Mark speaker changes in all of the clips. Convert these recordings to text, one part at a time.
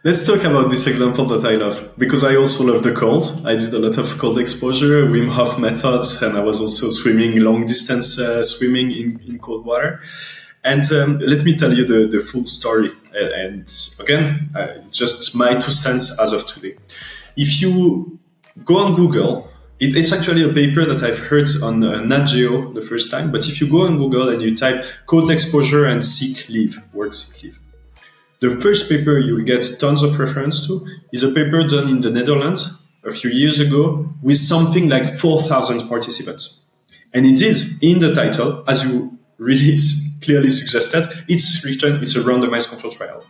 Speaker 1: Let's talk about this example that I love, because I also love the cold. I did a lot of cold exposure, Wim Hof methods, and I was also swimming, long distance swimming in cold water. And let me tell you the full story. And again, just my 2 cents as of today. If you go on Google, it's actually a paper that I've heard on Nat Geo the first time. But if you go on Google and you type cold exposure and sick leave, work sick leave, the first paper you will get tons of reference to is a paper done in the Netherlands a few years ago with something like 4,000 participants. And indeed, in the title, as you really clearly suggested, it's written, it's a randomized control trial.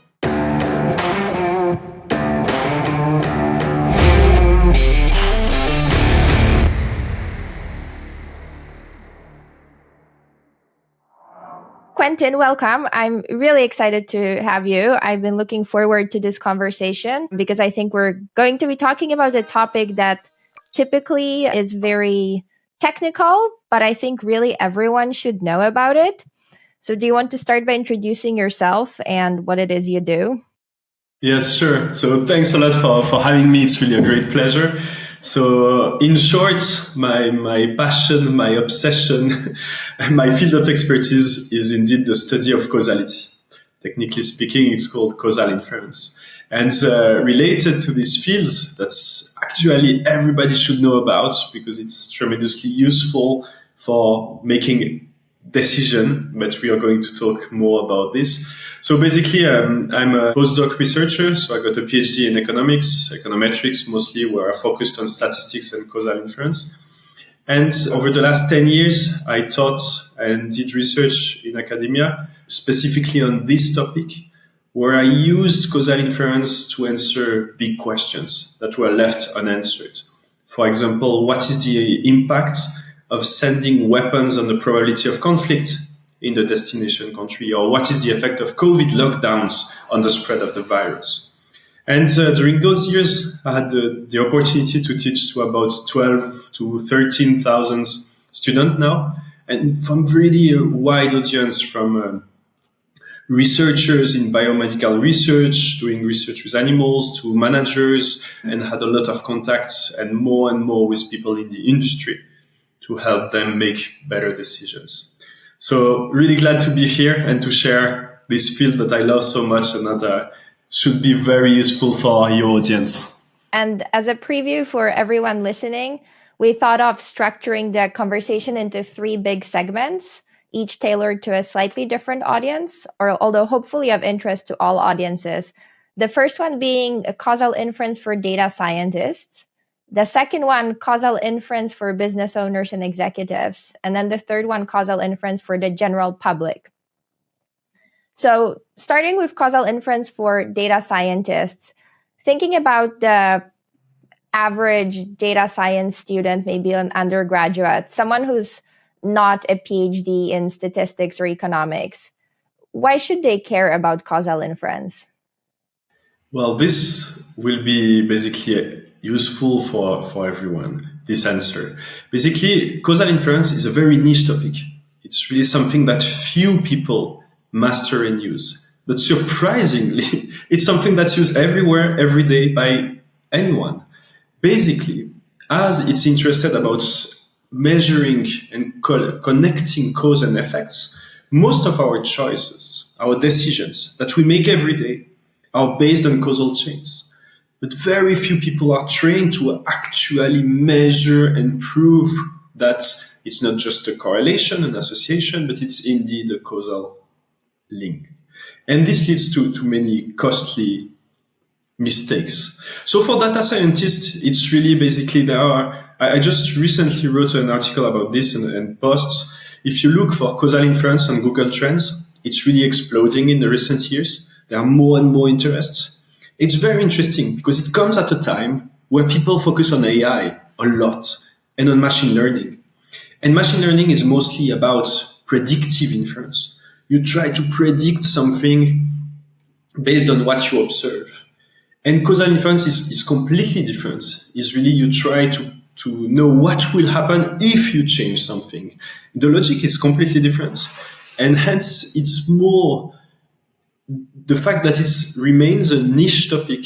Speaker 2: Quentin, welcome. I'm really excited to have you. I've been looking forward to this conversation because I think we're going to be talking about a topic that typically is very technical, but I think really everyone should know about it. So do you want to start by introducing yourself and what it is you do?
Speaker 1: Yes, sure. So thanks a lot for having me. It's really a great pleasure. So in short, my passion, my obsession, and my field of expertise is indeed the study of causality. Technically speaking, it's called causal inference. And related to these fields, that's actually everybody should know about because it's tremendously useful for making decision, but we are going to talk more about this. So basically, I'm a postdoc researcher, so I got a PhD in economics, econometrics mostly, where I focused on statistics and causal inference. And over the last 10 years, I taught and did research in academia, specifically on this topic, where I used causal inference to answer big questions that were left unanswered. For example, what is the impact of sending weapons on the probability of conflict in the destination country, or what is the effect of COVID lockdowns on the spread of the virus? And during those years, I had the opportunity to teach to about 12 to 13,000 students now, and from really a wide audience, from researchers in biomedical research, doing research with animals, to managers, and had a lot of contacts and more with people in the industry to help them make better decisions. So really glad to be here and to share this field that I love so much and that should be very useful for your audience.
Speaker 2: And as a preview for everyone listening, we thought of structuring the conversation into 3 big segments, each tailored to a slightly different audience, or although hopefully of interest to all audiences. The first one being a causal inference for data scientists. The second one, causal inference for business owners and executives. And then the third one, causal inference for the general public. So starting with causal inference for data scientists, thinking about the average data science student, maybe an undergraduate, someone who's not a PhD in statistics or economics, why should they care about causal inference?
Speaker 1: Well, this will be basically useful for everyone, this answer. Basically, causal inference is a very niche topic. It's really something that few people master and use. But surprisingly, it's something that's used everywhere, every day by anyone. Basically, as it's interested about measuring and connecting cause and effects, most of our choices, our decisions that we make every day are based on causal chains. But very few people are trained to actually measure and prove that it's not just a correlation, an association, but it's indeed a causal link. And this leads to many costly mistakes. So for data scientists, it's really basically I just recently wrote an article about this and posts. If you look for causal inference on Google Trends, it's really exploding in the recent years. There are more and more interests. It's very interesting because it comes at a time where people focus on AI a lot and on machine learning. And machine learning is mostly about predictive inference. You try to predict something based on what you observe. And causal inference is completely different. It's really you try to know what will happen if you change something. The logic is completely different. And hence it's more the fact that it remains a niche topic,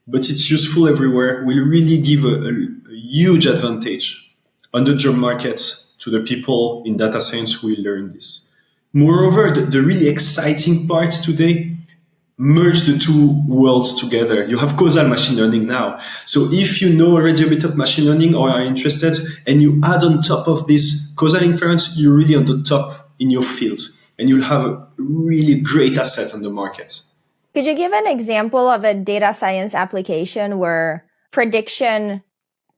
Speaker 1: but it's useful everywhere, will really give a huge advantage on the job market to the people in data science who will learn this. Moreover, the really exciting part today, merge the two worlds together. You have causal machine learning now. So if you know already a bit of machine learning or are interested, and you add on top of this causal inference, you're really on the top in your field, and you'll have a really great asset on the market.
Speaker 2: Could you give an example of a data science application where prediction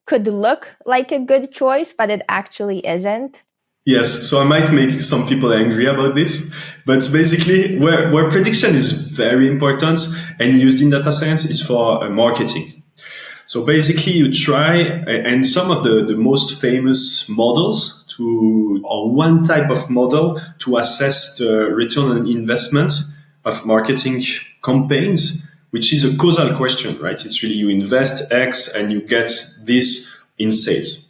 Speaker 2: could look like a good choice, but it actually isn't?
Speaker 1: Yes, so I might make some people angry about this, but basically where prediction is very important and used in data science is for marketing. So basically you try, and some of the most famous models or one type of model to assess the return on investment of marketing campaigns, which is a causal question, right? It's really you invest X and you get this in sales.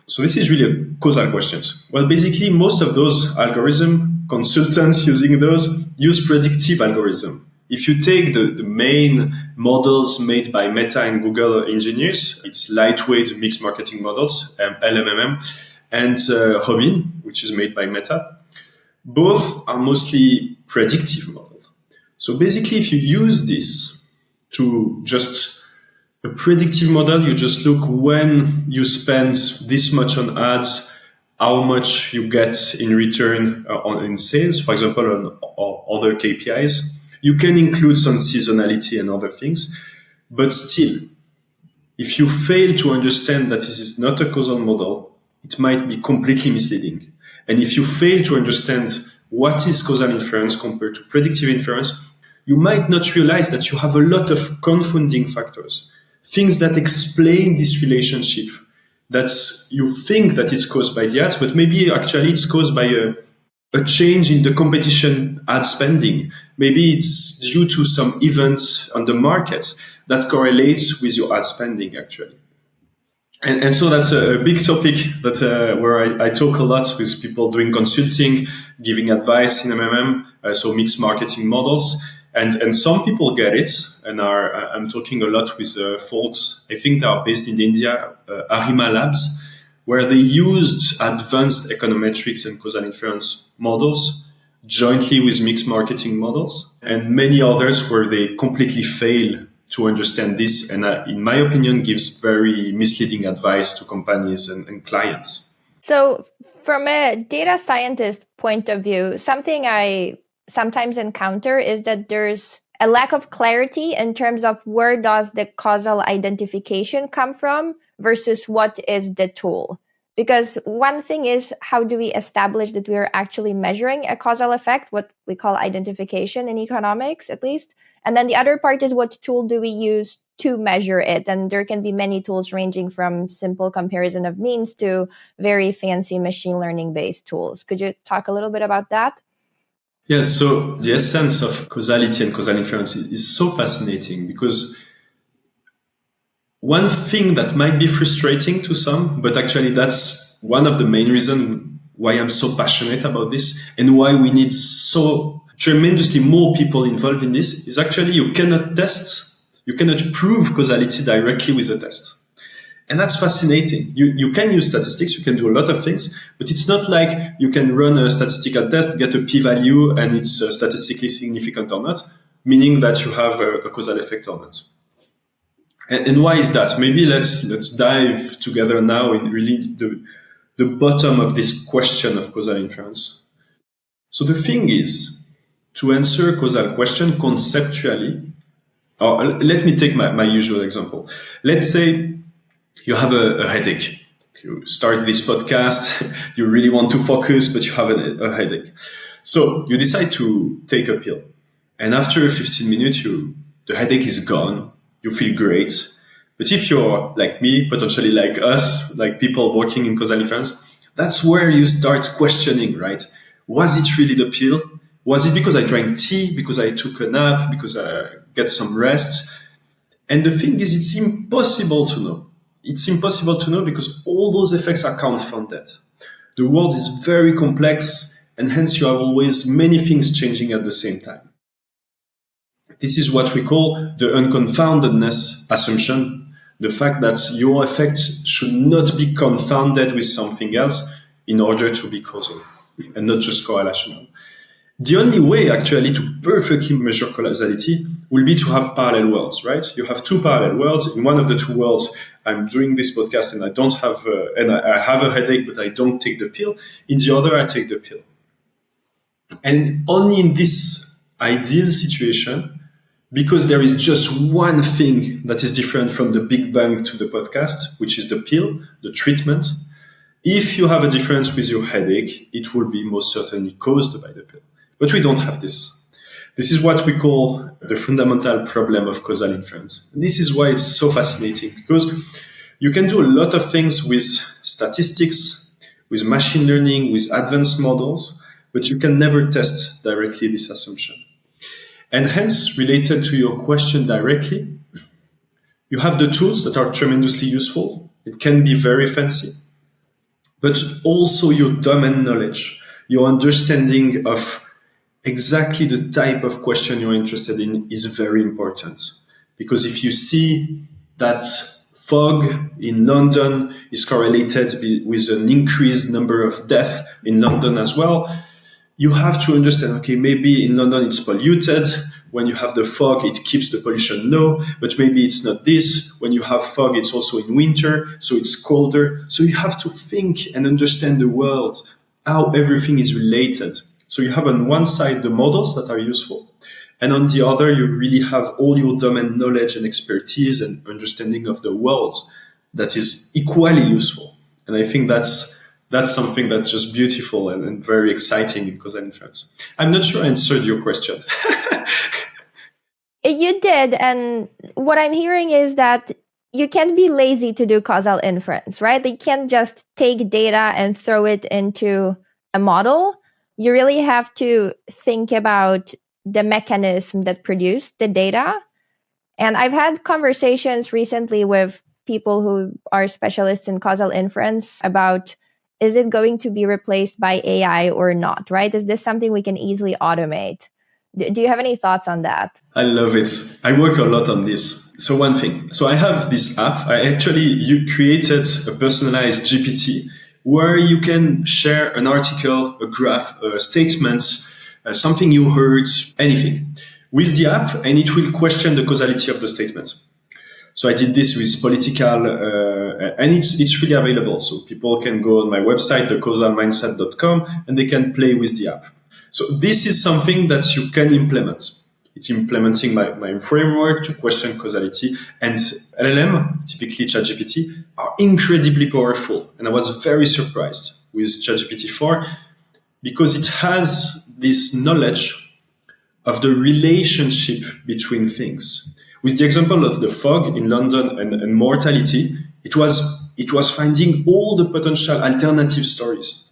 Speaker 1: So this is really a causal questions. Well, basically, most of those algorithm consultants using those use predictive algorithm. If you take the main models made by Meta and Google engineers, it's lightweight mixed marketing models, LMMM, and Robin, which is made by Meta. Both are mostly predictive models. So basically, if you use this to just a predictive model, you just look when you spend this much on ads, how much you get in return in sales, for example, on other KPIs. You can include some seasonality and other things, but still, if you fail to understand that this is not a causal model, it might be completely misleading. And if you fail to understand what is causal inference compared to predictive inference, you might not realize that you have a lot of confounding factors. Things that explain this relationship, that you think that it's caused by the ads, but maybe actually it's caused by a change in the competition ad spending. Maybe it's due to some events on the market that correlates with your ad spending actually. And so that's a big topic that where I talk a lot with people doing consulting, giving advice in MMM, so mixed marketing models. And some people get it, and I'm talking a lot with folks, I think they are based in India, Arima Labs, where they used advanced econometrics and causal inference models jointly with mixed marketing models, and many others where they completely fail to understand this, and in my opinion, gives very misleading advice to companies and clients.
Speaker 2: So from a data scientist point of view, something I sometimes encounter is that there's a lack of clarity in terms of where does the causal identification come from versus what is the tool. Because one thing is, how do we establish that we are actually measuring a causal effect, what we call identification in economics, at least. And then the other part is, what tool do we use to measure it? And there can be many tools ranging from simple comparison of means to very fancy machine learning based tools. Could you talk a little bit about that?
Speaker 1: Yes, so the essence of causality and causal inference is so fascinating, because one thing that might be frustrating to some, but actually that's one of the main reasons why I'm so passionate about this and why we need so tremendously more people involved in this, is actually you cannot prove causality directly with a test. And that's fascinating. You can use statistics, you can do a lot of things, but it's not like you can run a statistical test, get a p-value, and it's statistically significant or not, meaning that you have a causal effect or not. And why is that? Maybe let's dive together now in really the bottom of this question of causal inference. So the thing is, to answer a causal question conceptually, or let me take my usual example. Let's say you have a headache. You start this podcast, you really want to focus, but you have a headache. So you decide to take a pill. And after 15 minutes, the headache is gone. You feel great. But if you're like me, potentially like us, like people working in causal inference, that's where you start questioning, right? Was it really the pill? Was it because I drank tea, because I took a nap, because I get some rest? And the thing is, it's impossible to know. It's impossible to know because all those effects are confounded. The world is very complex, and hence you have always many things changing at the same time. This is what we call the unconfoundedness assumption, the fact that your effects should not be confounded with something else in order to be causal and not just correlational. The only way actually to perfectly measure causality will be to have parallel worlds, right? You have two parallel worlds. In one of the two worlds, I'm doing this podcast and I don't have, I have a headache, but I don't take the pill. In the other, I take the pill. And only in this ideal situation, because there is just one thing that is different from the Big Bang to the podcast, which is the pill, the treatment. If you have a difference with your headache, it will be most certainly caused by the pill. But we don't have this. This is what we call the fundamental problem of causal inference. And this is why it's so fascinating, because you can do a lot of things with statistics, with machine learning, with advanced models, but you can never test directly this assumption. And hence, related to your question directly, you have the tools that are tremendously useful. It can be very fancy, but also your domain knowledge, your understanding of exactly the type of question you're interested in is very important. Because if you see that fog in London is correlated with an increased number of deaths in London as well, you have to understand, okay, maybe in London it's polluted. When you have the fog, it keeps the pollution low, but maybe it's not this. When you have fog, it's also in winter, so it's colder. So you have to think and understand the world, how everything is related. So you have on one side the models that are useful, and on the other, you really have all your domain knowledge and expertise and understanding of the world that is equally useful. And I think that's something that's just beautiful and very exciting in causal inference. I'm not sure I answered your question.
Speaker 2: You did. And what I'm hearing is that you can't be lazy to do causal inference, right? You can't just take data and throw it into a model. You really have to think about the mechanism that produced the data. And I've had conversations recently with people who are specialists in causal inference about, is it going to be replaced by AI or not, right? Is this something we can easily automate? Do you have any thoughts on that?
Speaker 1: I love it. I work a lot on this. So one thing. So I have this app. You created a personalized GPT where you can share an article, a graph, a statement, something you heard, anything with the app, and it will question the causality of the statement. So I did this with political, and it's really available. So people can go on my website, thecausalmindset.com, and they can play with the app. So this is something that you can implement. It's implementing my framework to question causality, and LLM, typically ChatGPT, are incredibly powerful. And I was very surprised with ChatGPT 4 because it has this knowledge of the relationship between things. With the example of the fog in London and mortality, it was finding all the potential alternative stories.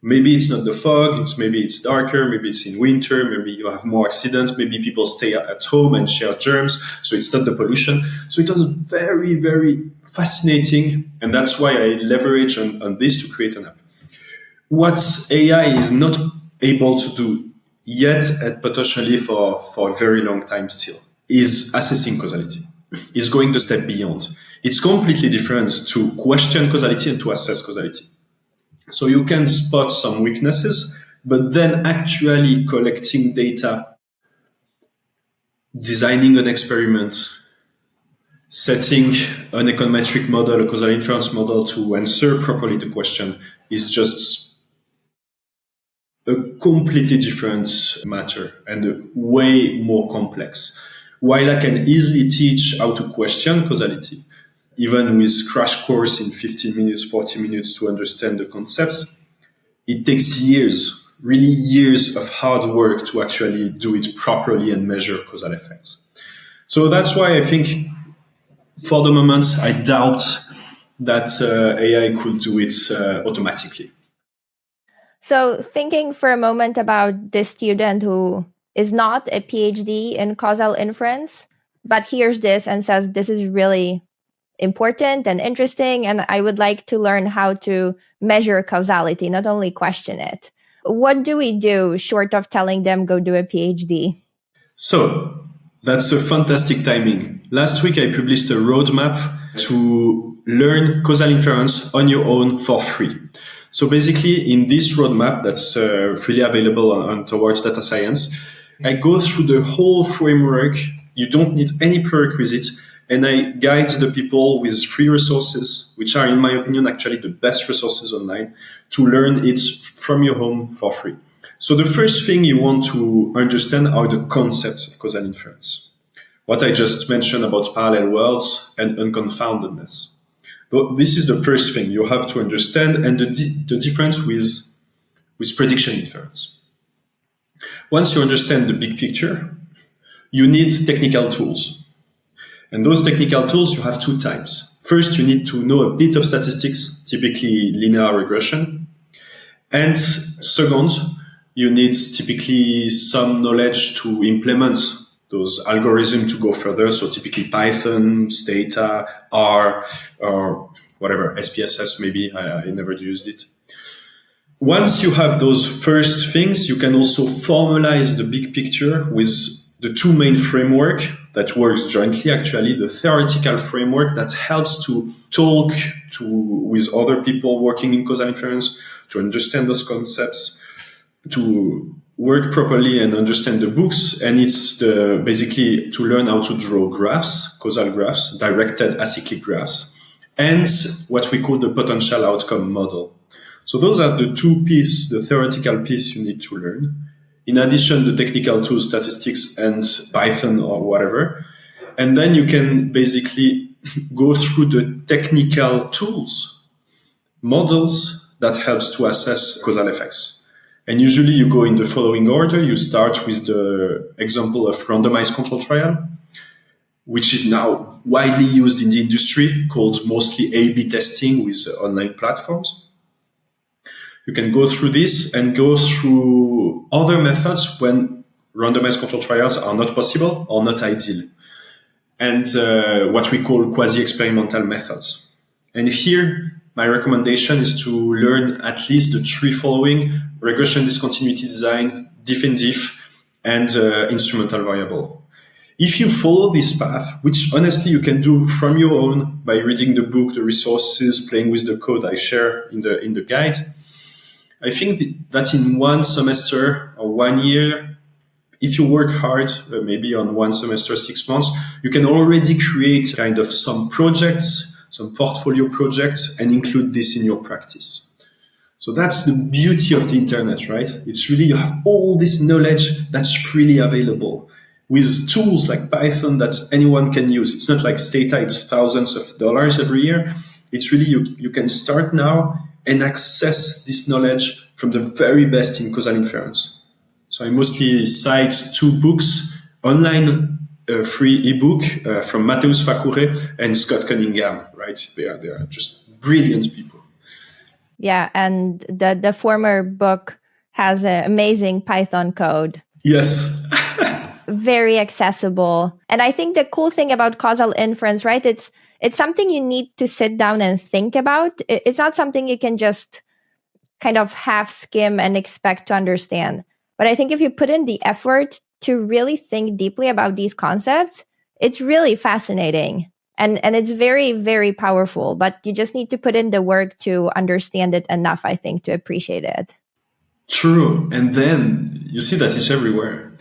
Speaker 1: Maybe it's not the fog, maybe it's darker, maybe it's in winter, maybe you have more accidents, maybe people stay at home and share germs, so it's not the pollution. So it was very, very fascinating, and that's why I leverage on this to create an app. What AI is not able to do yet, and potentially for a very long time still, is assessing causality. Is going the step beyond. It's completely different to question causality and to assess causality. So you can spot some weaknesses, but then actually collecting data, designing an experiment, setting an econometric model, a causal inference model to answer properly the question is just a completely different matter and way more complex. While I can easily teach how to question causality, even with crash course in 15 minutes, 40 minutes to understand the concepts, it takes years, really years of hard work to actually do it properly and measure causal effects. So that's why I think for the moment, I doubt that AI could do it automatically.
Speaker 2: So thinking for a moment about this student who is not a PhD in causal inference, but hears this and says, this is really important and interesting, and I would like to learn how to measure causality, not only question it. What do we do short of telling them go do a PhD?
Speaker 1: So That's a fantastic timing. Last week, I published a roadmap to learn causal inference on your own for free. So basically, in this roadmap that's freely available on Towards Data Science, I go through the whole framework. You don't need any prerequisites. And I guide the people with free resources, which are, in my opinion, actually the best resources online, to learn it from your home for free. So the first thing you want to understand are the concepts of causal inference. What I just mentioned about parallel worlds and unconfoundedness. This is the first thing you have to understand, and the difference with prediction inference. Once you understand the big picture, you need technical tools. And those technical tools, you have two types. First, you need to know a bit of statistics, typically linear regression. And second, you need typically some knowledge to implement those algorithms to go further. So typically Python, Stata, R, or whatever, SPSS maybe. I never used it. Once you have those first things, you can also formalize the big picture with the two main framework that works jointly, actually, the theoretical framework that helps to talk with other people working in causal inference, to understand those concepts, to work properly and understand the books. And it's basically to learn how to draw graphs, causal graphs, directed acyclic graphs, and what we call the potential outcome model. So those are the two pieces, the theoretical piece you need to learn. In addition, the technical tools, statistics and Python or whatever. And then you can basically go through the technical tools, models that helps to assess causal effects. And usually you go in the following order. You start with the example of randomized control trial, which is now widely used in the industry, called mostly A/B testing with online platforms. You can go through this and go through other methods when randomized control trials are not possible or not ideal, and what we call quasi-experimental methods. And here, my recommendation is to learn at least the three following: regression discontinuity design, diff and diff, and instrumental variable. If you follow this path, which honestly you can do from your own by reading the book, the resources, playing with the code I share in the guide, I think that in one semester or 1 year, if you work hard, maybe on one semester, 6 months, you can already create kind of some projects, some portfolio projects, and include this in your practice. So that's the beauty of the internet, right? It's really, you have all this knowledge that's freely available with tools like Python that anyone can use. It's not like Stata, it's thousands of dollars every year. It's really, you can start now and access this knowledge from the very best in causal inference. So I mostly cite two books, online free ebook from Mateusz Fakure and Scott Cunningham, right? They are just brilliant people.
Speaker 2: Yeah, and the former book has an amazing Python code.
Speaker 1: Yes.
Speaker 2: Very accessible. And I think the cool thing about causal inference, right? It's something you need to sit down and think about. It's not something you can just kind of half skim and expect to understand. But I think if you put in the effort to really think deeply about these concepts, it's really fascinating. And it's very, very powerful. But you just need to put in the work to understand it enough, I think, to appreciate it.
Speaker 1: True. And then you see that it's everywhere.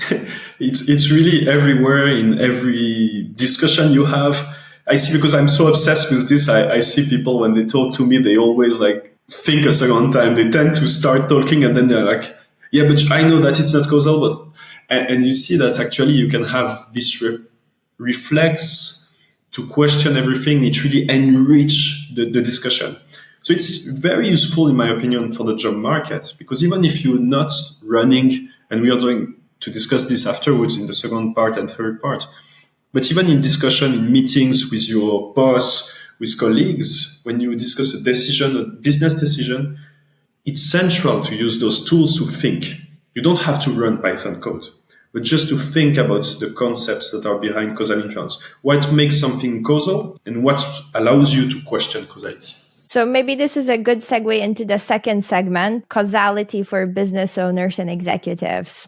Speaker 1: It's really everywhere in every discussion you have. I see, because I'm so obsessed with this, I see people when they talk to me, they always like think a second time. They tend to start talking and then they're like, yeah, but I know that it's not causal, but, and you see that actually you can have this reflex to question everything. It really enrich the discussion. So it's very useful, in my opinion, for the job market, because even if you're not running, and we are going to discuss this afterwards in the second part and third part, but even in discussion, in meetings with your boss, with colleagues, when you discuss a decision, a business decision, it's central to use those tools to think. You don't have to run Python code, but just to think about the concepts that are behind causal inference. What makes something causal and what allows you to question causality.
Speaker 2: So maybe this is a good segue into the second segment, causality for business owners and executives.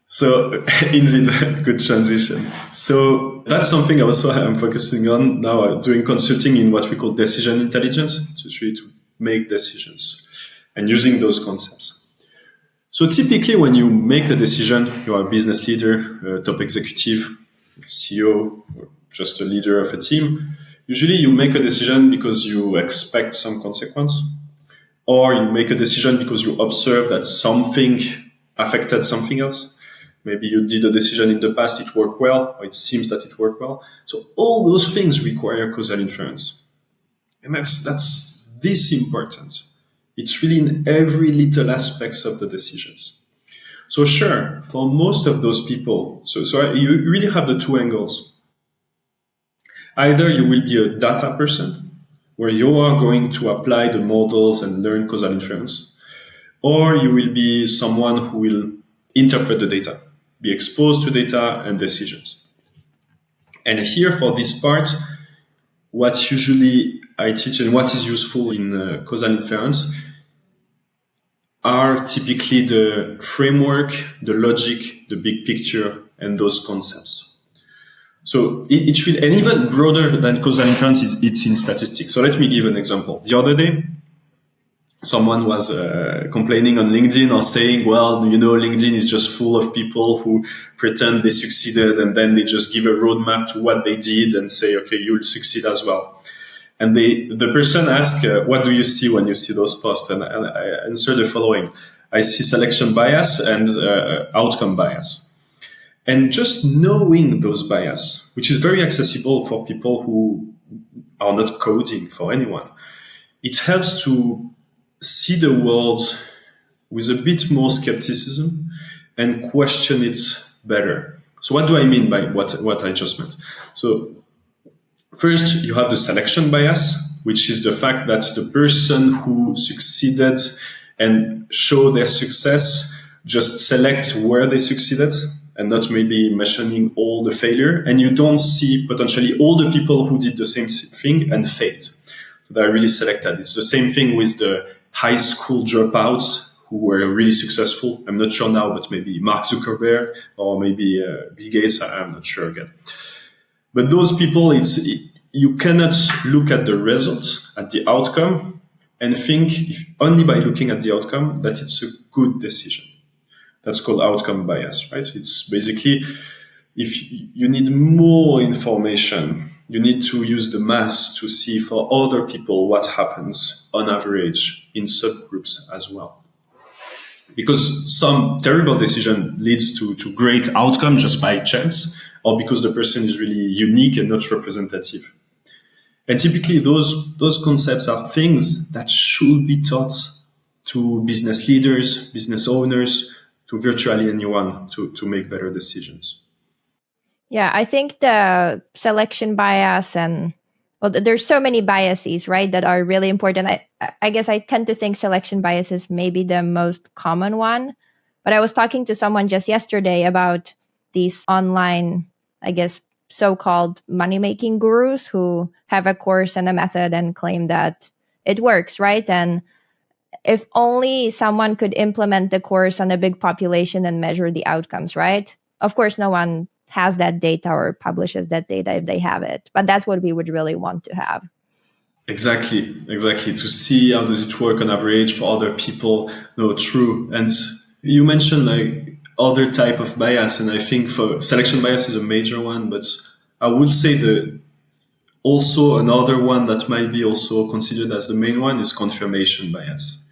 Speaker 1: So indeed, good transition. So that's something also I'm focusing on now, doing consulting in what we call decision intelligence, to try to make decisions and using those concepts. So typically when you make a decision, you are a business leader, a top executive, CEO, or just a leader of a team. Usually you make a decision because you expect some consequence, or you make a decision because you observe that something affected something else. Maybe you did a decision in the past, it worked well, or it seems that it worked well. So all those things require causal inference. And that's this important. It's really in every little aspects of the decisions. So sure, for most of those people, so you really have the two angles. Either you will be a data person, where you are going to apply the models and learn causal inference, or you will be someone who will interpret the data, be exposed to data and decisions. And here for this part, what usually I teach and what is useful in causal inference are typically the framework, the logic, the big picture, and those concepts. So it will, and even broader than causal inference, it's in statistics. So let me give an example. The other day, someone was complaining on LinkedIn or saying, well, LinkedIn is just full of people who pretend they succeeded and then they just give a roadmap to what they did and say, okay, you'll succeed as well. And the person asked, what do you see when you see those posts? And I answered the following. I see selection bias and outcome bias. And just knowing those bias, which is very accessible for people who are not coding, for anyone, it helps to see the world with a bit more skepticism and question it better. So what do I mean by what I just meant? So first, you have the selection bias, which is the fact that the person who succeeded and show their success just select where they succeeded and not maybe mentioning all the failure. And you don't see potentially all the people who did the same thing and failed. So they're really selected. It's the same thing with the high school dropouts who were really successful. I'm not sure now, but maybe Mark Zuckerberg or maybe Bill Gates. I'm not sure again. But those people, you cannot look at the result, at the outcome, and think only by looking at the outcome that it's a good decision. That's called outcome bias, right? It's basically if you need more information, you need to use the math to see for other people what happens on average in subgroups as well. Because some terrible decision leads to great outcome just by chance, or because the person is really unique and not representative. And typically those concepts are things that should be taught to business leaders, business owners, to virtually anyone to make better decisions.
Speaker 2: Yeah, I think the selection bias and there's so many biases, right, that are really important. I guess I tend to think selection bias is maybe the most common one. But I was talking to someone just yesterday about these online, I guess, so-called money-making gurus who have a course and a method and claim that it works, right? And if only someone could implement the course on a big population and measure the outcomes, right? Of course, no one has that data or publishes that data if they have it. But that's what we would really want to have.
Speaker 1: Exactly. To see how does it work on average for other people. No, true. And you mentioned like other type of bias, and I think for selection bias is a major one, but I would say that also another one that might be also considered as the main one is confirmation bias.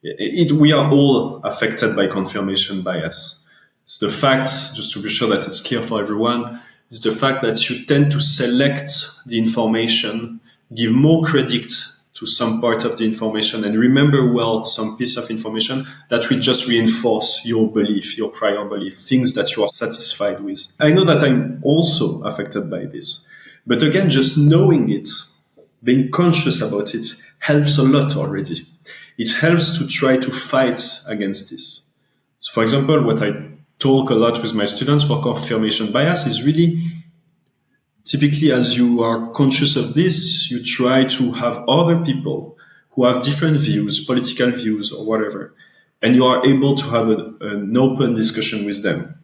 Speaker 1: We are all affected by confirmation bias. It's the fact, just to be sure that it's clear for everyone, is the fact that you tend to select the information, give more credit to some part of the information, and remember well some piece of information that will just reinforce your belief, your prior belief, things that you are satisfied with. I know that I'm also affected by this. But again, just knowing it, being conscious about it, helps a lot already. It helps to try to fight against this. So for example, what I talk a lot with my students for confirmation bias is really typically as you are conscious of this, you try to have other people who have different views, political views or whatever, and you are able to have an open discussion with them.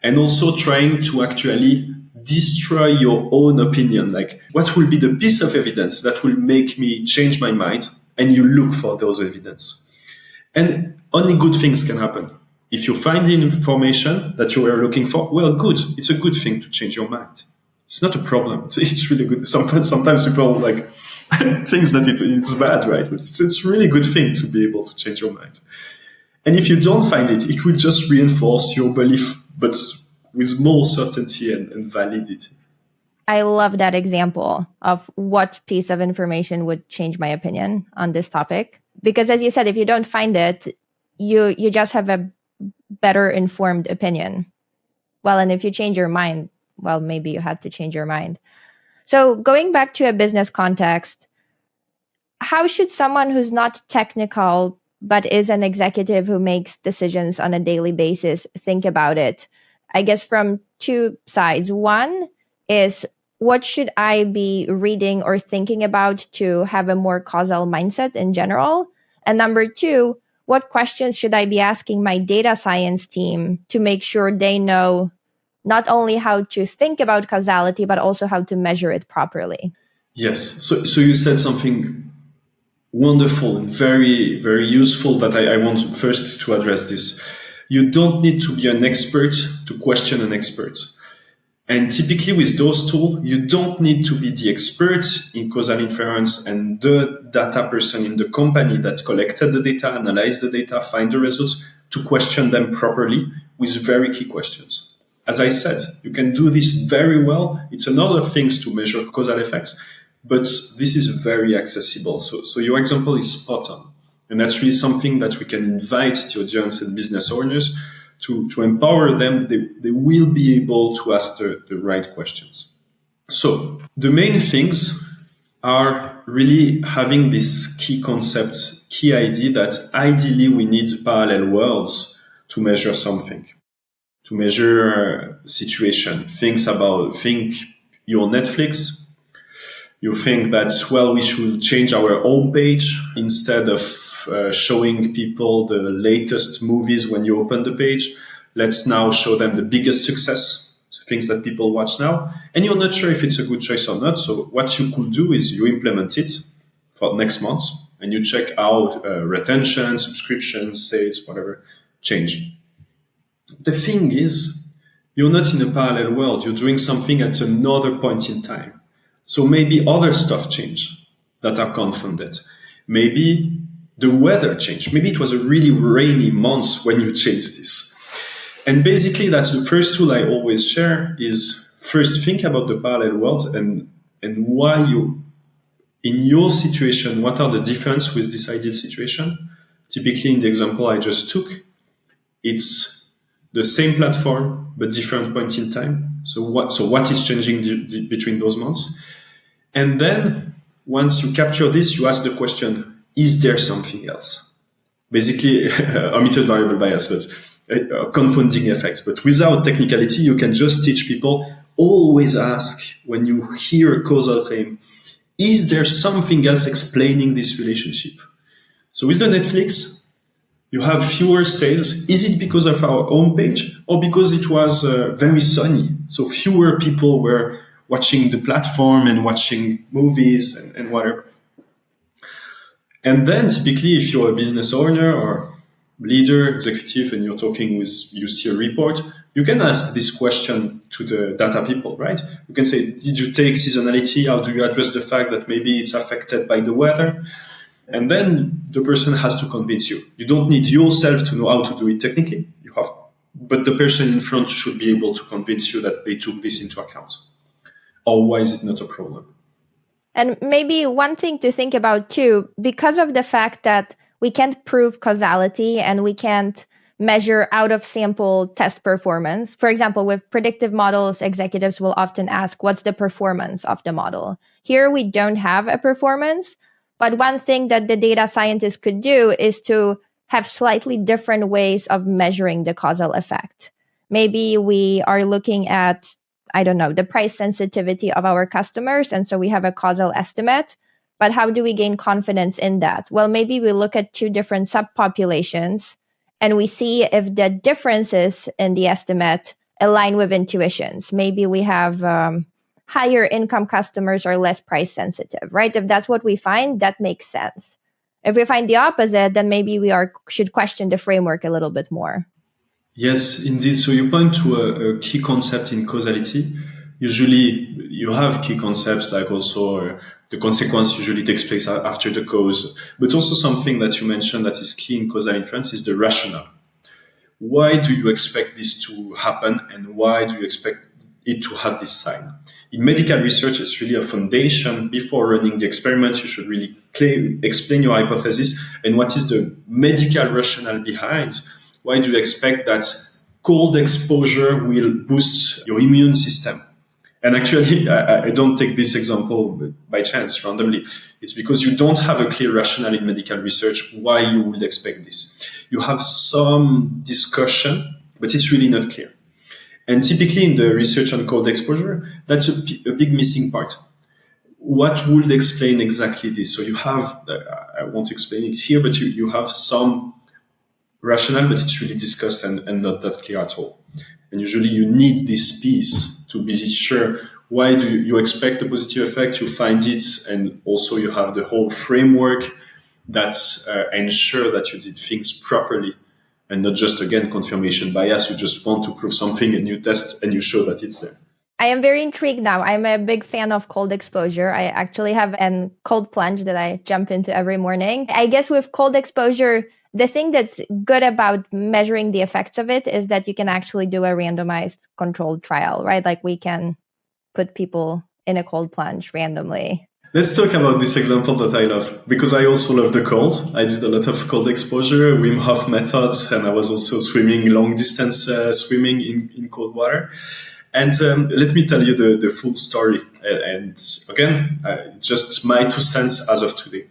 Speaker 1: And also trying to actually destroy your own opinion. Like, what will be the piece of evidence that will make me change my mind? And you look for those evidence. And only good things can happen. If you find the information that you were looking for, well, good. It's a good thing to change your mind. It's not a problem. It's really good. Sometimes people like thinks that it's bad, right? But it's a really good thing to be able to change your mind. And if you don't find it, it will just reinforce your belief, but with more certainty and validity.
Speaker 2: I love that example of what piece of information would change my opinion on this topic. Because as you said, if you don't find it, you just have a better informed opinion. Well, and if you change your mind, well, maybe you had to change your mind. So going back to a business context, how should someone who's not technical but is an executive who makes decisions on a daily basis think about it? I guess from two sides. One is, what should I be reading or thinking about to have a more causal mindset in general? And number two, what questions should I be asking my data science team to make sure they know not only how to think about causality, but also how to measure it properly?
Speaker 1: Yes. So you said something wonderful and very, very useful that I want first to address this. You don't need to be an expert to question an expert. And typically with those tools, you don't need to be the expert in causal inference and the data person in the company that collected the data, analyzed the data, find the results to question them properly with very key questions. As I said, you can do this very well. It's another things to measure causal effects, but this is very accessible. So your example is spot on. And that's really something that we can invite the audience and business owners to empower them. They will be able to ask the right questions. So the main things are really having this key concept, key idea that ideally we need parallel worlds to measure something, to measure situation. Think your Netflix. You think that, well, we should change our homepage instead of showing people the latest movies when you open the page. Let's now show them the biggest success, things that people watch now. And you're not sure if it's a good choice or not. So what you could do is you implement it for next month and you check out retention, subscriptions, sales, whatever, change. The thing is, you're not in a parallel world. You're doing something at another point in time. So maybe other stuff change that are confounded. Maybe the weather changed. Maybe it was a really rainy month when you changed this. And basically, that's the first tool I always share is first think about the parallel worlds and why you, in your situation, what are the differences with this ideal situation? Typically, in the example I just took, it's the same platform, but different point in time. So what is changing between those months? And then once you capture this, you ask the question, is there something else? Basically, omitted variable bias, but confounding effects. But without technicality, you can just teach people, always ask when you hear a causal claim, is there something else explaining this relationship? So with the Netflix, you have fewer sales. Is it because of our homepage or because it was very sunny? So fewer people were watching the platform and watching movies and whatever. And then typically, if you're a business owner or leader, executive, and you see a report, you can ask this question to the data people, right? You can say, did you take seasonality? How do you address the fact that maybe it's affected by the weather? And then the person has to convince you. You don't need yourself to know how to do it technically. But the person in front should be able to convince you that they took this into account. Otherwise, it's not a problem.
Speaker 2: And maybe one thing to think about too, because of the fact that we can't prove causality and we can't measure out of sample test performance. For example, with predictive models, executives will often ask, what's the performance of the model? Here we don't have a performance, but one thing that the data scientist could do is to have slightly different ways of measuring the causal effect. Maybe we are looking at, I don't know, the price sensitivity of our customers. And so we have a causal estimate. But how do we gain confidence in that? Well, maybe we look at two different subpopulations and we see if the differences in the estimate align with intuitions. Maybe we have higher income customers are less price sensitive, right? If that's what we find, that makes sense. If we find the opposite, then maybe we should question the framework a little bit more.
Speaker 1: Yes, indeed. So you point to a key concept in causality. Usually you have key concepts like also the consequence usually takes place after the cause, but also something that you mentioned that is key in causal inference is the rationale. Why do you expect this to happen and why do you expect it to have this sign? In medical research, it's really a foundation. Before running the experiment, you should really explain your hypothesis and what is the medical rationale behind. Why do you expect that cold exposure will boost your immune system? And actually, I don't take this example by chance, randomly. It's because you don't have a clear rationale in medical research why you would expect this. You have some discussion, but it's really not clear. And typically in the research on cold exposure, that's a big missing part. What would explain exactly this? So you have, I won't explain it here, but you have some rationale, but it's really discussed and not that clear at all. And usually you need this piece to be sure why do you expect a positive effect, you find it, and also you have the whole framework that ensure that you did things properly and not just, again, confirmation bias. You just want to prove something and you test and you show that it's there.
Speaker 2: I am very intrigued now. I'm a big fan of cold exposure. I actually have a cold plunge that I jump into every morning. I guess with cold exposure, the thing that's good about measuring the effects of it is that you can actually do a randomized controlled trial, right? Like we can put people in a cold plunge randomly.
Speaker 1: Let's talk about this example that I love, because I also love the cold. I did a lot of cold exposure, Wim Hof methods, and I was also swimming, long distance swimming in cold water. And let me tell you the full story. And again, just my 2 cents as of today.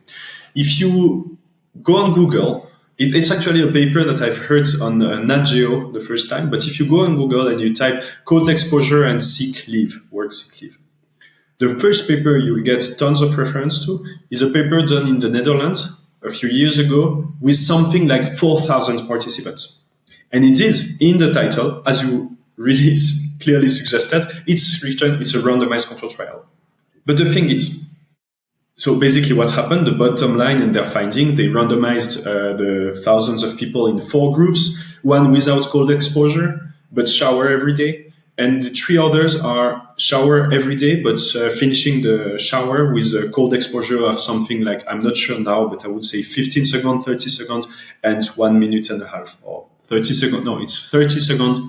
Speaker 1: If you go on Google, it's actually a paper that I've heard on Nat Geo the first time. But if you go on Google and you type cold exposure and sick leave, work sick leave, the first paper you will get tons of reference to is a paper done in the Netherlands a few years ago with something like 4,000 participants. And indeed, in the title, as you really clearly suggested, it's written, it's a randomized control trial. But the thing is, so basically what happened, the bottom line in their finding, they randomized the thousands of people in 4 groups, one without cold exposure, but shower every day. And the 3 others are shower every day, but finishing the shower with a cold exposure of something like, I'm not sure now, but I would say 15 seconds, 30 seconds, and 1 minute and a half. Or 30 seconds, no, it's 30 seconds,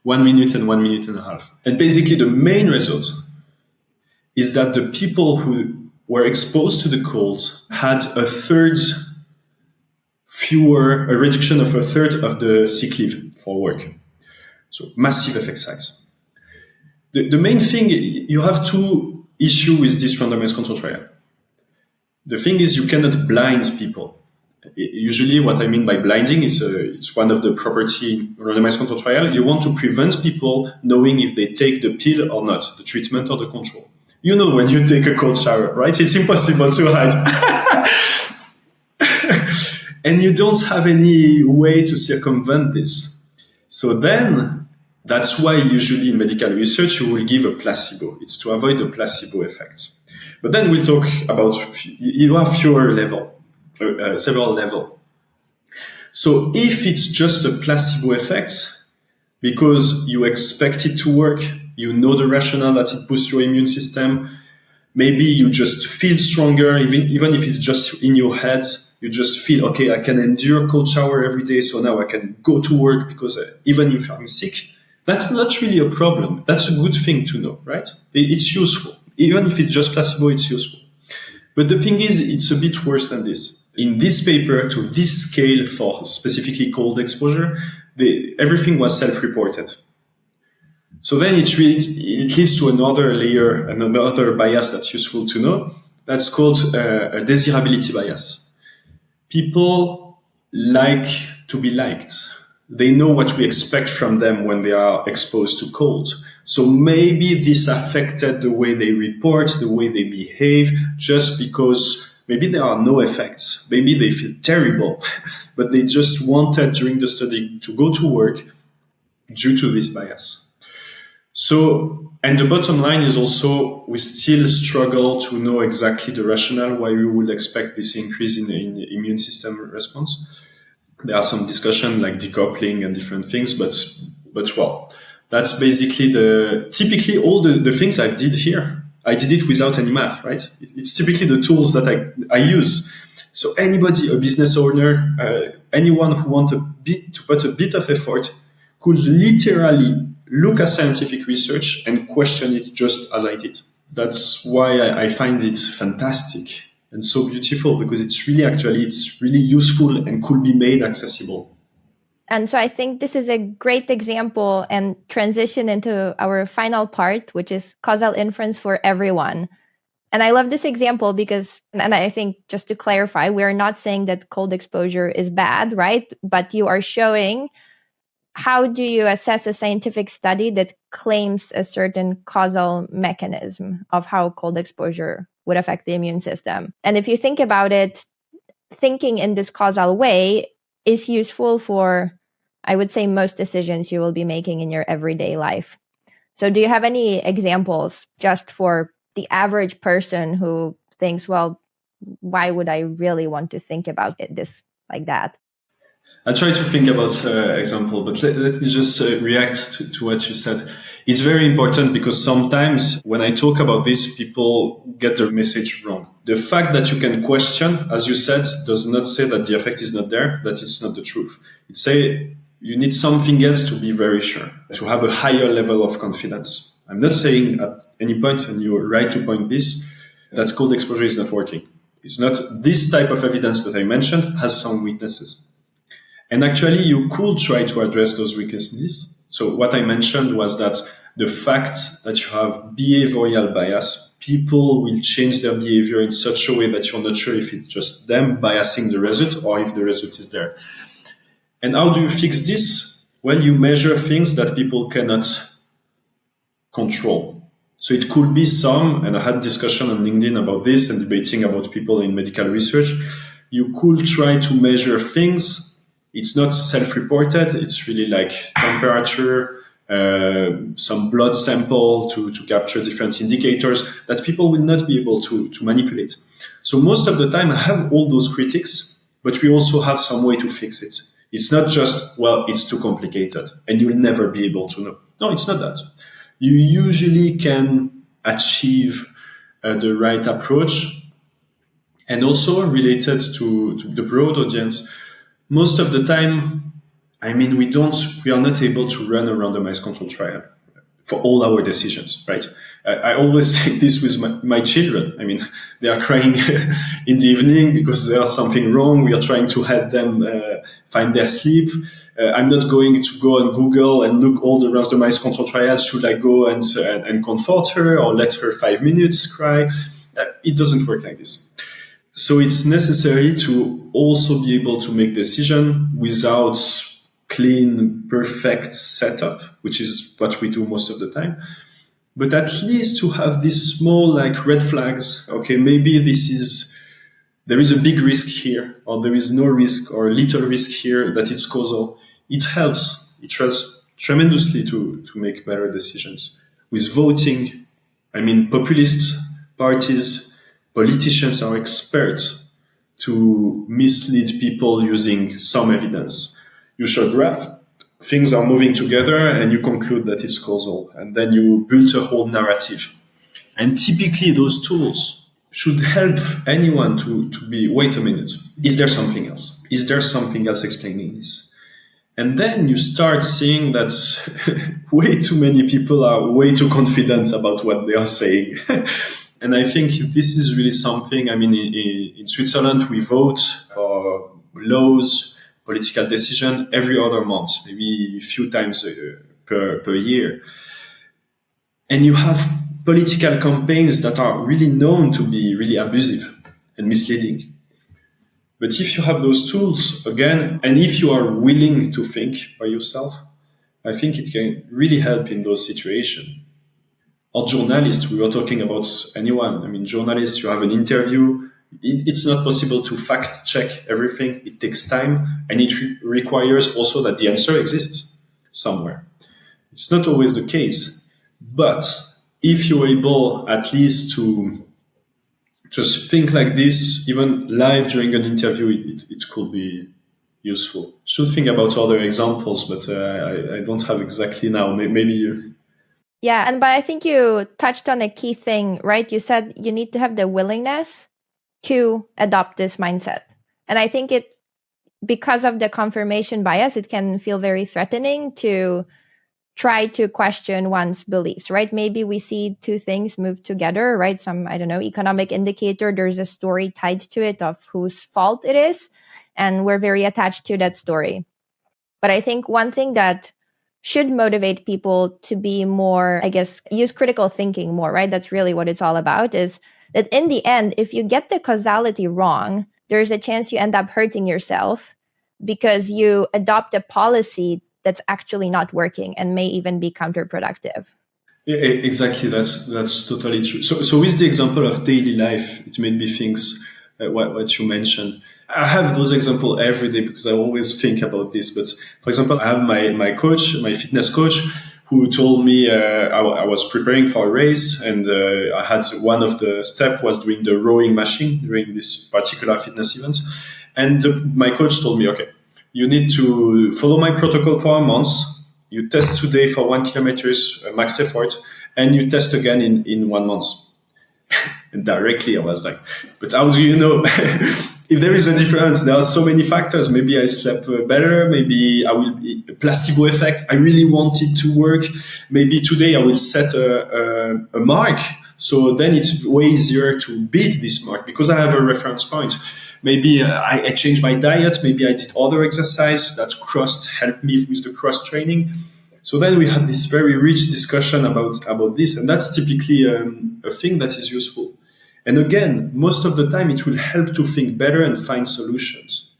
Speaker 1: 1 minute and 1 minute and a half. And basically the main result is that the people who were exposed to the cold had a reduction of a third of the sick leave for work. So massive effect size. The main thing, you have 2 issues with this randomized control trial. The thing is you cannot blind people. Usually what I mean by blinding is it's one of the property randomized control trial. You want to prevent people knowing if they take the pill or not, the treatment or the control. You know when you take a cold shower, right? It's impossible to hide. And you don't have any way to circumvent this. So then, that's why usually in medical research you will give a placebo. It's to avoid the placebo effect. But then we'll talk about, you have several levels. So if it's just a placebo effect, because you expect it to work, you know the rationale that it boosts your immune system, maybe you just feel stronger, even if it's just in your head, you just feel, okay, I can endure cold shower every day, so now I can go to work because even if I'm sick, that's not really a problem. That's a good thing to know, right? It's useful. Even if it's just placebo, it's useful. But the thing is, it's a bit worse than this. In this paper, to this scale for specifically cold exposure, everything was self-reported. So then it leads to another layer, another bias that's useful to know. That's called a desirability bias. People like to be liked. They know what we expect from them when they are exposed to cold. So maybe this affected the way they report, the way they behave, just because Maybe there are no effects. Maybe they feel terrible, but they just wanted during the study to go to work due to this bias. So, and the bottom line is also we still struggle to know exactly the rationale why we would expect this increase in the immune system response. There are some discussion like decoupling and different things, but well, that's basically typically all the things I did here. I did it without any math, right? It's typically the tools that I use. So anybody, a business owner, anyone who wants to put a bit of effort could literally look at scientific research and question it just as I did. That's why I find it fantastic and so beautiful, because it's really useful and could be made accessible.
Speaker 2: And so I think this is a great example and transition into our final part, which is causal inference for everyone. And I love this example because, and I think just to clarify, we're not saying that cold exposure is bad, right? But you are showing how do you assess a scientific study that claims a certain causal mechanism of how cold exposure would affect the immune system. And if you think about it, thinking in this causal way is useful for, I would say, most decisions you will be making in your everyday life. So do you have any examples just for the average person who thinks, well, why would I really want to think about this like that?
Speaker 1: I try to think about example, but let me just react to what you said. It's very important because sometimes when I talk about this, people get the message wrong. The fact that you can question, as you said, does not say that the effect is not there, that it's not the truth. It say you need something else to be very sure, to have a higher level of confidence. I'm not saying at any point, and you're right to point this, that cold exposure is not working. It's not this type of evidence that I mentioned has some weaknesses. And actually, you could try to address those weaknesses. So what I mentioned was that the fact that you have behavioral bias, people will change their behavior in such a way that you're not sure if it's just them biasing the result or if the result is there. And how do you fix this? Well, you measure things that people cannot control. So it could be and I had discussion on LinkedIn about this and debating about people in medical research. You could try to measure things. It's not self-reported. It's really like temperature, some blood sample to capture different indicators that people will not be able to manipulate. So most of the time I have all those critics, but we also have some way to fix it. It's not just, well, it's too complicated and you'll never be able to know. No, it's not that. You usually can achieve the right approach. And also related to the broad audience, most of the time, I mean, we are not able to run a randomized control trial for all our decisions, right? I always take this with my children. I mean, they are crying in the evening because there's something wrong. We are trying to help them find their sleep. I'm not going to go on Google and look all the randomized control trials. Should I go and comfort her or let her 5 minutes cry? It doesn't work like this. So it's necessary to also be able to make decision without clean, perfect setup, which is what we do most of the time. But at least to have these small like red flags. Okay, maybe there is a big risk here, or there is no risk or little risk here that it's causal. It helps. It helps tremendously to make better decisions. With voting, I mean, populist parties, politicians are experts to mislead people using some evidence. You show a graph, things are moving together, and you conclude that it's causal. And then you build a whole narrative. And typically those tools should help anyone to be, wait a minute, is there something else? Is there something else explaining this? And then you start seeing that way too many people are way too confident about what they are saying. And I think this is really something, I mean, in Switzerland, we vote for laws, political decision every other month, maybe a few times per year. And you have political campaigns that are really known to be really abusive and misleading. But if you have those tools, again, and if you are willing to think by yourself, I think it can really help in those situations. Or journalists, we were talking about anyone. I mean, journalists, you have an interview, It's not possible to fact check everything. It takes time, and it requires also that the answer exists somewhere. It's not always the case, but if you're able at least to just think like this, even live during an interview, it could be useful. Should think about other examples, but I don't have exactly now. Maybe you.
Speaker 2: Yeah, but I think you touched on a key thing, right? You said you need to have the willingness to adopt this mindset. And I think because of the confirmation bias, it can feel very threatening to try to question one's beliefs, right? Maybe we see two things move together, right? Some, I don't know, economic indicator, there's a story tied to it of whose fault it is. And we're very attached to that story. But I think one thing that should motivate people to be more, I guess, use critical thinking more, right? That's really what it's all about, is that in the end, if you get the causality wrong, there's a chance you end up hurting yourself because you adopt a policy that's actually not working and may even be counterproductive.
Speaker 1: Yeah, exactly. That's totally true. So with the example of daily life, it made me think what you mentioned. I have those examples every day because I always think about this. But for example, I have my coach, my fitness coach, who told me I was preparing for a race, and I had one of the step was doing the rowing machine during this particular fitness event, and my coach told me, okay, you need to follow my protocol for a month. You test today for 1 kilometers max effort, and you test again in 1 month. And directly I was like, but how do you know if there is a difference? There are so many factors. Maybe I slept better. Maybe I will be a placebo effect. I really want it to work. Maybe today I will set a mark. So then it's way easier to beat this mark because I have a reference point. Maybe I changed my diet. Maybe I did other exercise that helped me with the cross training. So then we had this very rich discussion about this, and that's typically a thing that is useful. And again, most of the time, it will help to think better and find solutions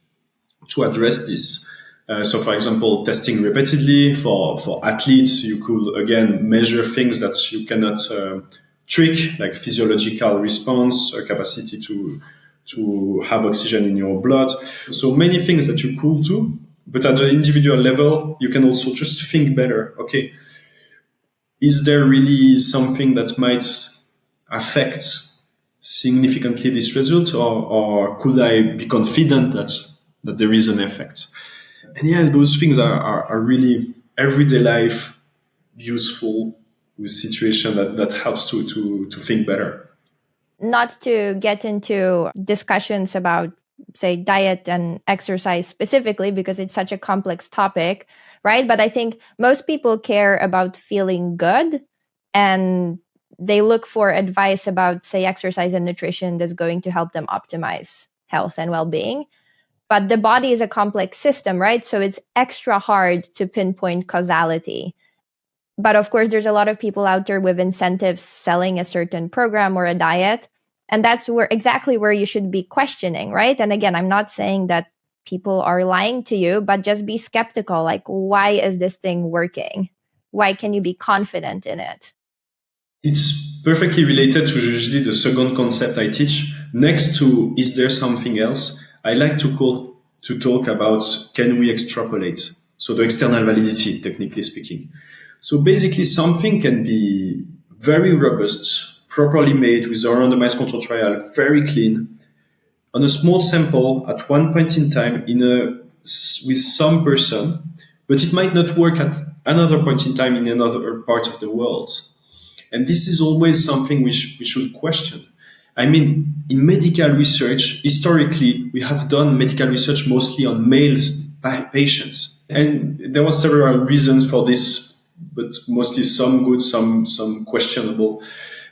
Speaker 1: to address this. So, for example, testing repeatedly for athletes, you could again measure things that you cannot trick, like physiological response, capacity to have oxygen in your blood. So many things that you could do. But at the individual level, you can also just think better. Okay, is there really something that might affect significantly this result, or could I be confident that there is an effect? And yeah, those things are really everyday life useful with situation that helps to think better.
Speaker 2: Not to get into discussions about, say, diet and exercise specifically, because it's such a complex topic, right? But I think most people care about feeling good, and they look for advice about, say, exercise and nutrition that's going to help them optimize health and well-being. But the body is a complex system, right? So it's extra hard to pinpoint causality. But of course, there's a lot of people out there with incentives selling a certain program or a diet. And that's exactly where you should be questioning, right? And again, I'm not saying that people are lying to you, but just be skeptical. Like, why is this thing working? Why can you be confident in it?
Speaker 1: It's perfectly related to usually the second concept I teach. Next to is there something else? I like to talk about can we extrapolate? So the external validity, technically speaking. So basically something can be very robust, properly made with a randomized control trial, very clean, on a small sample at one point in time with some person, but it might not work at another point in time in another part of the world. And this is always something we should question. I mean, in medical research, historically, we have done medical research mostly on male patients. And there were several reasons for this, but mostly some good, some questionable.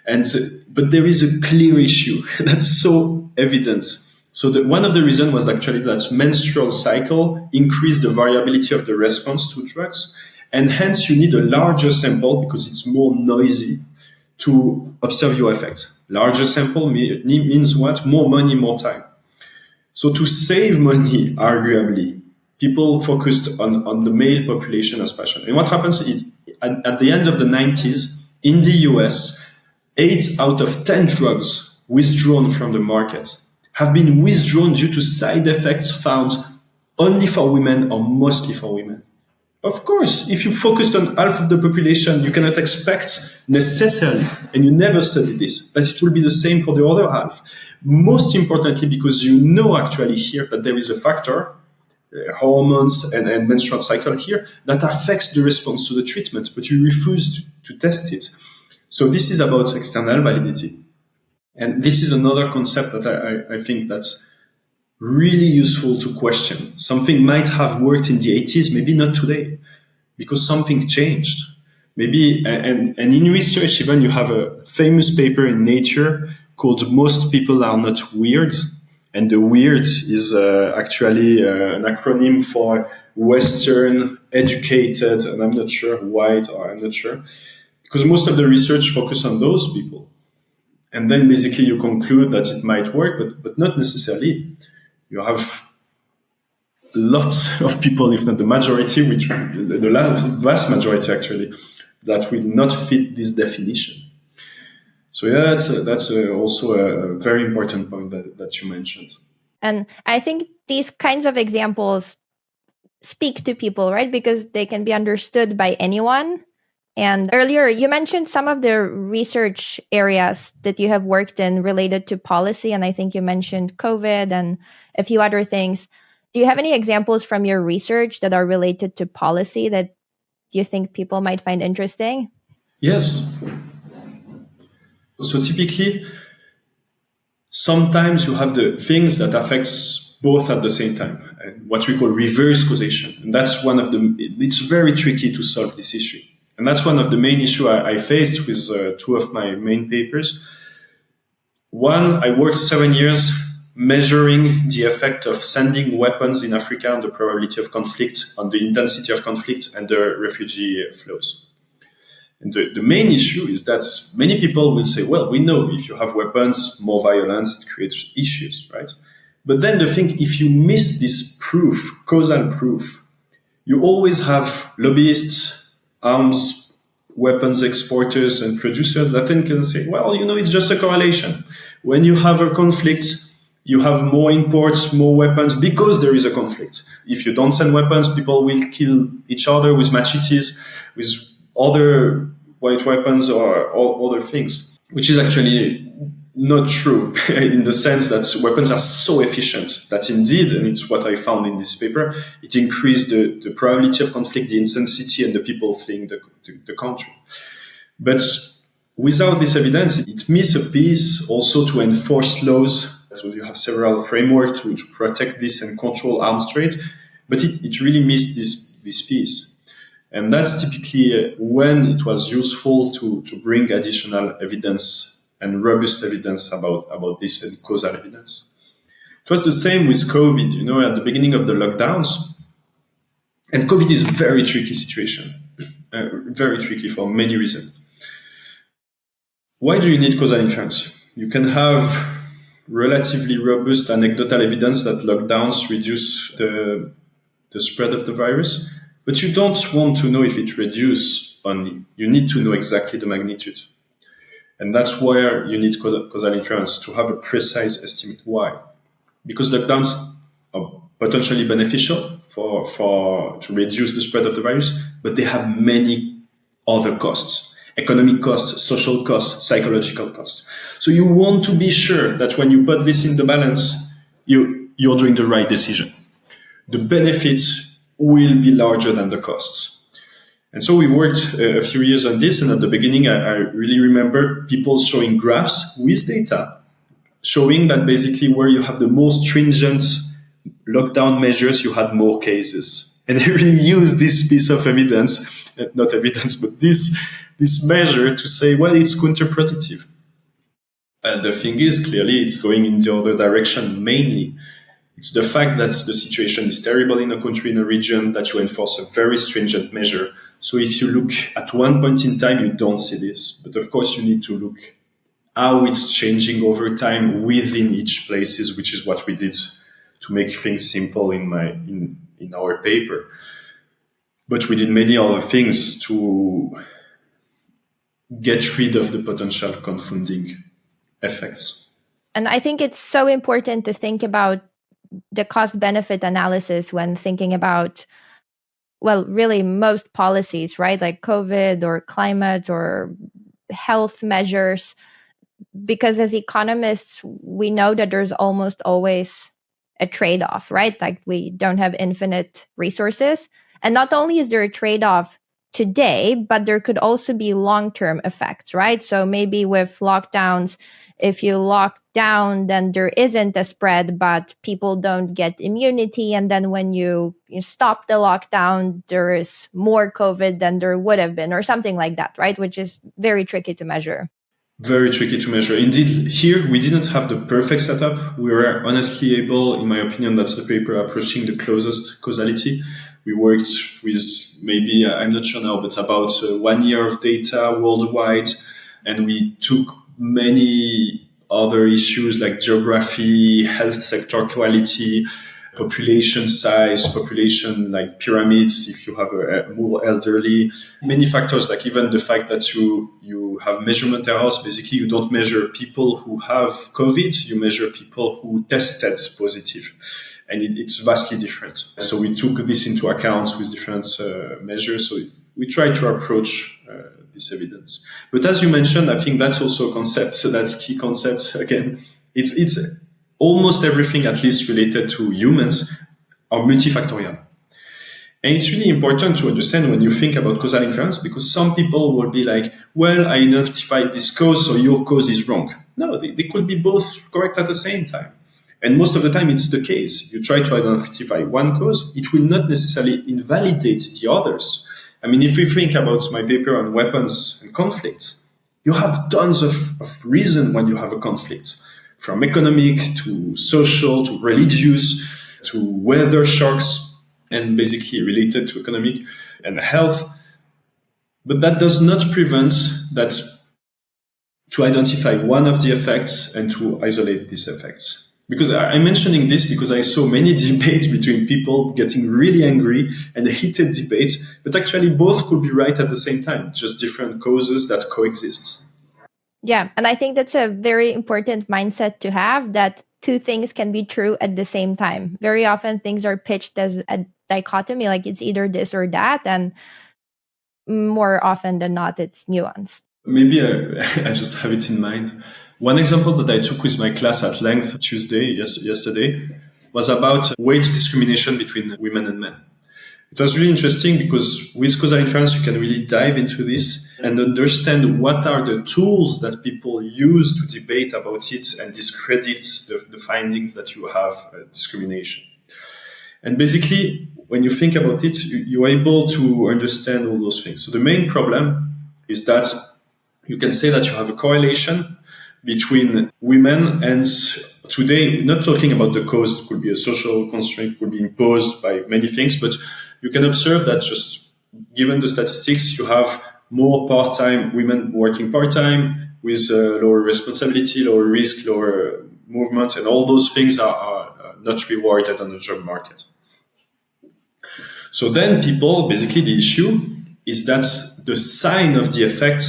Speaker 1: But there is a clear issue that's so evident. So one of the reasons was actually that menstrual cycle increased the variability of the response to drugs. And hence you need a larger sample because it's more noisy to observe your effect. Larger sample means what? More money, more time. So to save money, arguably, people focused on the male population as patient. And what happens is at the end of the 90s, in the US, 8 out of 10 drugs withdrawn from the market. have been withdrawn due to side effects found only for women or mostly for women. Of course, if you focused on half of the population, you cannot expect necessarily, and you never study this, that it will be the same for the other half. Most importantly, because you know actually here that there is a factor, hormones and menstrual cycle here, that affects the response to the treatment, but you refuse to test it. So this is about external validity. And this is another concept that I think that's really useful to question. Something might have worked in the 80s, maybe not today, because something changed. Maybe, and in research, even you have a famous paper in Nature called Most People Are Not Weird. And the weird is actually an acronym for Western, educated, and I'm not sure white, or I'm not sure, because most of the research focus on those people. And then basically you conclude that it might work, but not necessarily. You have lots of people, if not the majority, which the vast majority actually, that will not fit this definition. So yeah, that's also a very important point that you mentioned.
Speaker 2: And I think these kinds of examples speak to people, right? Because they can be understood by anyone. And earlier, you mentioned some of the research areas that you have worked in related to policy. And I think you mentioned COVID and a few other things. Do you have any examples from your research that are related to policy that you think people might find interesting?
Speaker 1: Yes. So typically, sometimes you have the things that affects both at the same time, and what we call reverse causation. And that's one of the, it's very tricky to solve this issue. And that's one of the main issues I faced with two of my main papers. One, I worked 7 years measuring the effect of sending weapons in Africa on the probability of conflict, on the intensity of conflict and the refugee flows. And the main issue is that many people will say, well, we know if you have weapons, more violence, it creates issues, right? But then the thing, if you miss this proof, causal proof, you always have lobbyists, arms, weapons exporters and producers that then can say, well, it's just a correlation. When you have a conflict, you have more imports, more weapons because there is a conflict. If you don't send weapons, people will kill each other with machetes, with other white weapons or all other things, which is actually not true in the sense that weapons are so efficient that indeed, and it's what I found in this paper, it increased the probability of conflict, the intensity, and the people fleeing the country. But without this evidence, it misses a piece also to enforce laws. So you have several frameworks to protect this and control arms trade, but it really missed this piece. And that's typically when it was useful to bring additional evidence and robust evidence about this and causal evidence. It was the same with COVID, at the beginning of the lockdowns. And COVID is a very tricky situation, very tricky for many reasons. Why do you need causal inference? You can have relatively robust anecdotal evidence that lockdowns reduce the spread of the virus, but you don't want to know if it reduces only. You need to know exactly the magnitude. And that's where you need causal inference to have a precise estimate. Why? Because lockdowns are potentially beneficial to reduce the spread of the virus, but they have many other costs. Economic costs, social costs, psychological costs. So you want to be sure that when you put this in the balance, you're doing the right decision. The benefits will be larger than the costs. And so we worked a few years on this, and at the beginning, I really remember people showing graphs with data, showing that basically where you have the most stringent lockdown measures, you had more cases. And they really used this piece of evidence, not evidence, but this measure to say, well, it's counterproductive. And the thing is, clearly, it's going in the other direction mainly. It's the fact that the situation is terrible in a country, in a region, that you enforce a very stringent measure. So if you look at one point in time, you don't see this. But of course, you need to look how it's changing over time within each places, which is what we did to make things simple in our paper. But we did many other things to get rid of the potential confounding effects.
Speaker 2: And I think it's so important to think about the cost benefit analysis when thinking about, well, really most policies, right? Like COVID or climate or health measures. Because as economists, we know that there's almost always a trade off, right? Like we don't have infinite resources. And not only is there a trade off today, but there could also be long term effects, right? So maybe with lockdowns, if you lock down, then there isn't a spread, but people don't get immunity. And then when you stop the lockdown, there is more COVID than there would have been, or something like that, right? Which is very tricky to measure.
Speaker 1: Very tricky to measure. Indeed, here we didn't have the perfect setup. We were honestly able, in my opinion, that's the paper approaching the closest causality. We worked with maybe, I'm not sure now, but about 1 year of data worldwide. And we took many other issues like geography, health sector quality, population size, population like pyramids, if you have a more elderly, many factors, like even the fact that you have measurement errors. Basically, you don't measure people who have COVID, you measure people who tested positive. And it's vastly different. So we took this into account with different measures. So we try to approach this evidence. But as you mentioned, I think that's also a concept. So that's key concept. Again, it's almost everything, at least related to humans, are multifactorial. And it's really important to understand when you think about causal inference, because some people will be like, well, I identified this cause, so your cause is wrong. No, they could be both correct at the same time. And most of the time, it's the case. You try to identify one cause, it will not necessarily invalidate the others. I mean, if we think about my paper on weapons and conflicts, you have tons of reason when you have a conflict, from economic to social to religious to weather shocks, and basically related to economic and health. But that does not prevent that to identify one of the effects and to isolate these effects. Because I'm mentioning this because I saw many debates between people getting really angry and a heated debate, but actually both could be right at the same time, just different causes that coexist.
Speaker 2: Yeah, and I think that's a very important mindset to have, that two things can be true at the same time. Very often things are pitched as a dichotomy, like it's either this or that, and more often than not, it's nuanced.
Speaker 1: Maybe I just have it in mind. One example that I took with my class at length yesterday, was about wage discrimination between women and men. It was really interesting because with causal inference, you can really dive into this and understand what are the tools that people use to debate about it and discredit the findings that you have discrimination. And basically, when you think about it, you're able to understand all those things. So the main problem is that you can say that you have a correlation between women and today, not talking about the cause, it could be a social constraint, could be imposed by many things, but you can observe that just given the statistics, you have more part-time women working part-time with lower responsibility, lower risk, lower movement, and all those things are not rewarded on the job market. So then people, basically the issue is that the sign of the effect,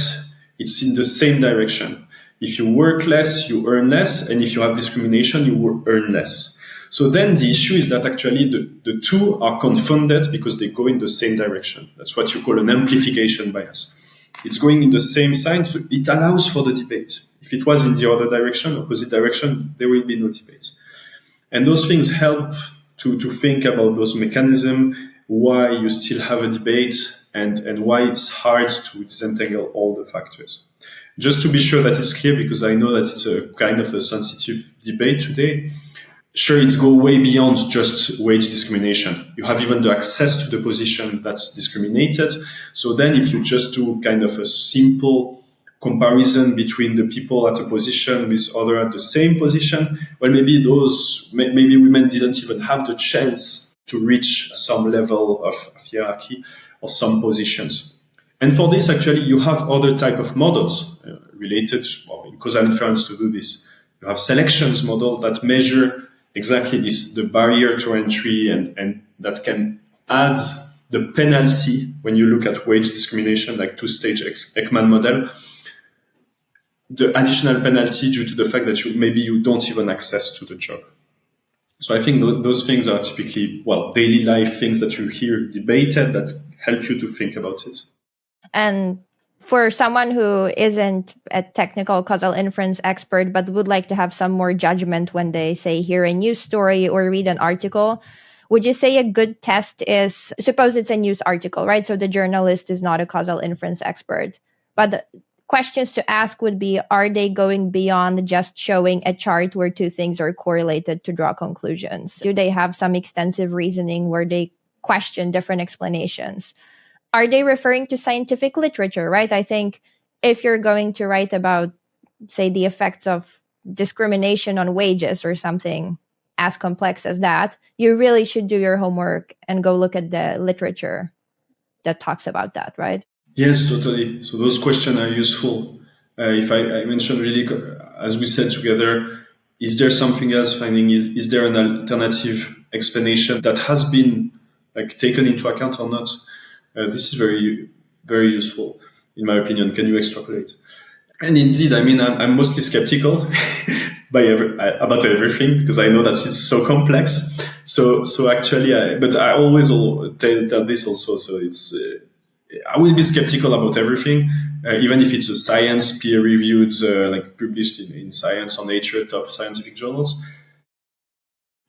Speaker 1: it's in the same direction. If you work less, you earn less, and if you have discrimination, you will earn less. So then the issue is that actually the two are confounded because they go in the same direction. That's what you call an amplification bias. It's going in the same sign, so it allows for the debate. If it was in the other direction, opposite direction, there will be no debate. And those things help to think about those mechanisms, why you still have a debate, and why it's hard to disentangle all the factors. Just to be sure that it's clear, because I know that it's a kind of a sensitive debate today. Sure, it goes way beyond just wage discrimination. You have even the access to the position that's discriminated. So then if you just do kind of a simple comparison between the people at a position with other at the same position, well, maybe women didn't even have the chance to reach some level of hierarchy or some positions. And for this, actually, you have other type of models related in causal inference to do this. You have selections model that measure exactly this, the barrier to entry, and that can add the penalty when you look at wage discrimination, like two-stage Ekman model. the additional penalty due to the fact that maybe you don't even access to the job. So I think those things are typically, daily life things that you hear debated that help you to think about it.
Speaker 2: And for someone who isn't a technical causal inference expert, but would like to have some more judgment when they say hear a news story or read an article, would you say a good test is, suppose it's a news article, right? So the journalist is not a causal inference expert, but the questions to ask would be, are they going beyond just showing a chart where two things are correlated to draw conclusions? Do they have some extensive reasoning where they question different explanations? Are they referring to scientific literature, right? I think if you're going to write about, say, the effects of discrimination on wages or something as complex as that, you really should do your homework and go look at the literature that talks about that, right?
Speaker 1: Yes, totally. So those questions are useful. If I mentioned really, as we said together, is there something else finding? Is there an alternative explanation that has been taken into account or not? This is very, very useful, in my opinion. Can you extrapolate? And indeed, I mean, I'm mostly skeptical about everything because I know that it's so complex. So actually, but I always tell this also. So it's I will be skeptical about everything, even if it's a science peer-reviewed, published in Science or Nature, top scientific journals.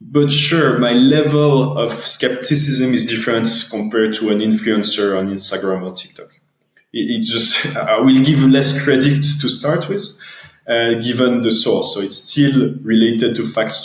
Speaker 1: But sure, my level of skepticism is different compared to an influencer on Instagram or TikTok. It's just, I will give less credit to start with, given the source. So it's still related to fact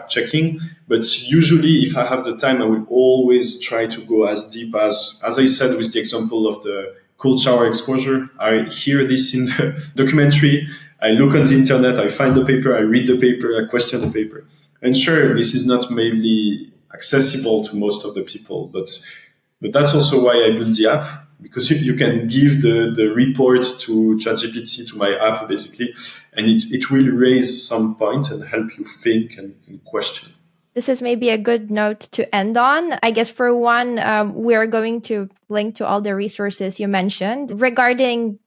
Speaker 1: checking. But usually, if I have the time, I will always try to go as deep as I said with the example of the cold shower exposure. I hear this in the documentary. I look on the internet, I find the paper, I read the paper, I question the paper. And sure, this is not maybe accessible to most of the people, but that's also why I built the app, because you can give the report to ChatGPT, to my app, basically, and it will raise some point and help you think and question.
Speaker 2: This is maybe a good note to end on. I guess for one, we're going to link to all the resources you mentioned. Regarding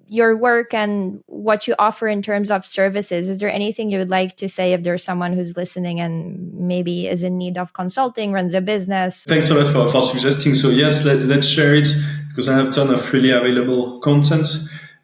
Speaker 2: your work and what you offer in terms of services, is there anything you would like to say if there's someone who's listening and maybe is in need of consulting, runs a business?
Speaker 1: Thanks a lot for suggesting. So yes, let's share it, because I have a ton of freely available content.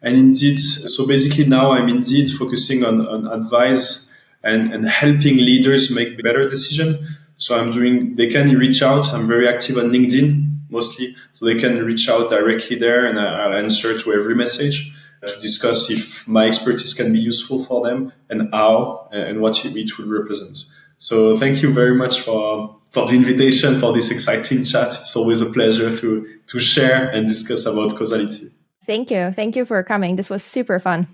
Speaker 1: And indeed, so basically now I'm indeed focusing on advice and helping leaders make better decisions. So they can reach out. I'm very active on LinkedIn mostly. So they can reach out directly there and I'll answer to every message to discuss if my expertise can be useful for them and how and what it will represent. So thank you very much for the invitation, for this exciting chat. It's always a pleasure to share and discuss about causality.
Speaker 2: Thank you. Thank you for coming. This was super fun.